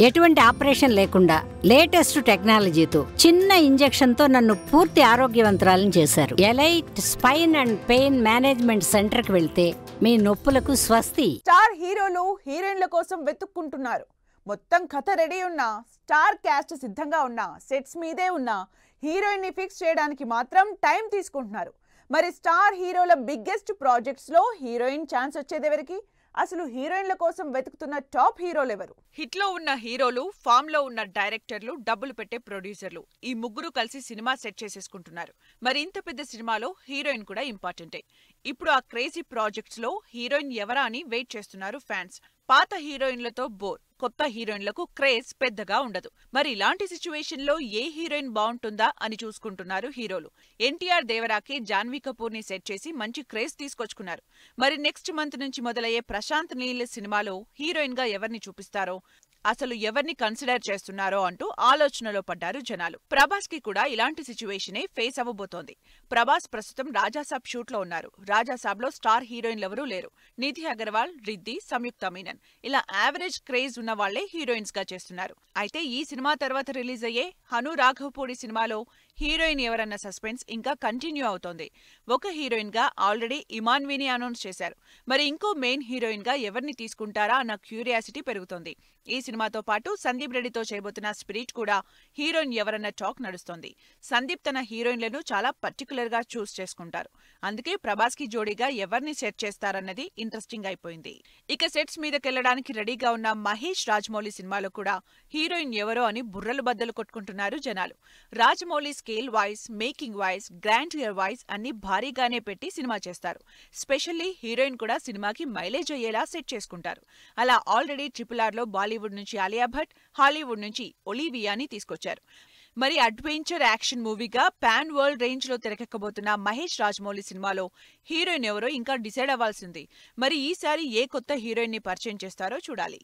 ఎటువంటి ఆపరేషన్ లేకుండా లేటెస్ట్ టెక్నాలజీతో చిన్న ఇంజెక్షన్ తో నన్ను పూర్తి ఆరోగ్యవంతురాలను చేశారు. Elite spine and pain management centre కి వెళ్తే మీ నొప్పులకు స్వస్తి. స్టార్ హీరోలు హీరోయిన్ల కోసం వెతుక్కుంటున్నారు. మొత్తం కథ రెడీ ఉన్నా, స్టార్ క్యాస్ట్ సిద్ధంగా ఉన్నా, సెట్స్ మీదే ఉన్నా హీరోయిన్ ని ఫిక్స్ చేయడానికి మాత్రం టైం తీసుకుంటున్నారు. మరి స్టార్ హీరోల బిగ్గెస్ట్ ప్రాజెక్ట్స్ లో హీరోయిన్ ఛాన్స్ వచ్చేది ఎవరికి? అసలు హీరోయిన్ల కోసం వెతుకుతున్న టాప్ హీరోలు ఎవరు? హిట్ లో ఉన్న హీరోలు, ఫామ్ లో ఉన్న డైరెక్టర్లు, డబ్బులు పెట్టే ప్రొడ్యూసర్లు, ఈ ముగ్గురు కలిసి సినిమా సెట్ చేసేసుకుంటున్నారు. మరి ఇంత పెద్ద సినిమాలో హీరోయిన్ కూడా ఇంపార్టెంటే. ఇప్పుడు ఆ క్రేజీ ప్రాజెక్ట్స్ లో హీరోయిన్ ఎవరా అని వెయిట్ చేస్తున్నారు ఫ్యాన్స్. పాత హీరోయిన్లతో బోర్, కొత్త హీరోయిన్లకు క్రేజ్ పెద్దగా ఉండదు. మరి ఇలాంటి సిచ్యువేషన్ లో ఏ హీరోయిన్ బాగుంటుందా అని చూసుకుంటున్నారు హీరోలు. ఎన్టీఆర్ దేవరాకి జాన్వీ కపూర్ ని సెట్ చేసి మంచి క్రేజ్ తీసుకొచ్చుకున్నారు. మరి నెక్స్ట్ మంత్ నుంచి మొదలయ్యే ప్రశాంత్ నీల్ సినిమాలో హీరోయిన్ గా ఎవరిని చూపిస్తారో, అసలు ఎవరిని కన్సిడర్ చేస్తున్నారో అంటూ ఆలోచనలో పడ్డారు జనాలు. ప్రభాస్ కి కూడా ఇలాంటి సిచ్యువేషనే ఫేస్ అవ్వబోతోంది. ప్రభాస్ ప్రస్తుతం రాజాసాబ్ షూట్ లో ఉన్నారు. రాజాసాబ్ లో స్టార్ హీరోయిన్లెవరూ లేరు. నిధి అగర్వాల్, రిద్ది, సంయుక్త మీనన్ ఇలా యావరేజ్ క్రేజ్ ఉన్న వాళ్లే హీరోయిన్స్ గా చేస్తున్నారు. అయితే ఈ సినిమా తర్వాత రిలీజ్ అయ్యే హను రాఘవపూడి సినిమాలో హీరోయిన్ ఎవరన్న సస్పెన్స్ ఇంకా కంటిన్యూ అవుతోంది. ఒక హీరోయిన్ గా ఆల్రెడీ ఇమాన్వీని అనౌన్స్ చేశారు. మరి ఇంకో మెయిన్ హీరోయిన్ గా ఎవరిని తీసుకుంటారా అన్న క్యూరియాసిటీ పెరుగుతోంది. ఈ సినిమాతో పాటు సందీప్ రెడ్డితో చేయబోతున్న స్పిరిట్ కూడా హీరోయిన్ ఎవరన్న టాక్ నడుస్తోంది. సందీప్ తన హీరోయిన్లను చాలా పర్టికులర్ గా చూస్ చేసుకుంటారు. అందుకే ప్రభాస్ కి జోడీగా ఎవరిని సెట్ చేస్తారన్నది ఇంట్రెస్టింగ్ అయిపోయింది. ఇక సెట్స్ మీదకెళ్లడానికి రెడీగా ఉన్న మహేష్ రాజమౌళి సినిమాలో కూడా హీరోయిన్ ఎవరో అని బుర్రలు బద్దలు కొట్టుకుంటున్నారు జనాలు. Rajamouli scale wise, making wise, grand year wise అన్ని భారీగానే పెట్టి సినిమా చేస్తారు. స్పెషల్లీ హీరోయిన్ కూడా సినిమాకి మైలేజ్ అయ్యేలా సెట్ చేసుకుంటారు. అలా ఆల్రెడీ RRR లో బాలీవుడ్ నుంచి ఆలియా భట్, హాలీవుడ్ నుంచి ఒలివియాని తీసుకొచ్చారు. మరి అడ్వెంచర్ యాక్షన్ మూవీగా పాన్ వరల్డ్ రేంజ్ లో తెరకెక్కబోతున్న మహేష్ రాజమౌళి సినిమాలో హీరోయిన్ ఎవరో ఇంకా డిసైడ్ అవ్వాల్సింది. మరి ఈసారి ఏ కొత్త హీరోయిన్ ని పరిచయం చేస్తారో చూడాలి.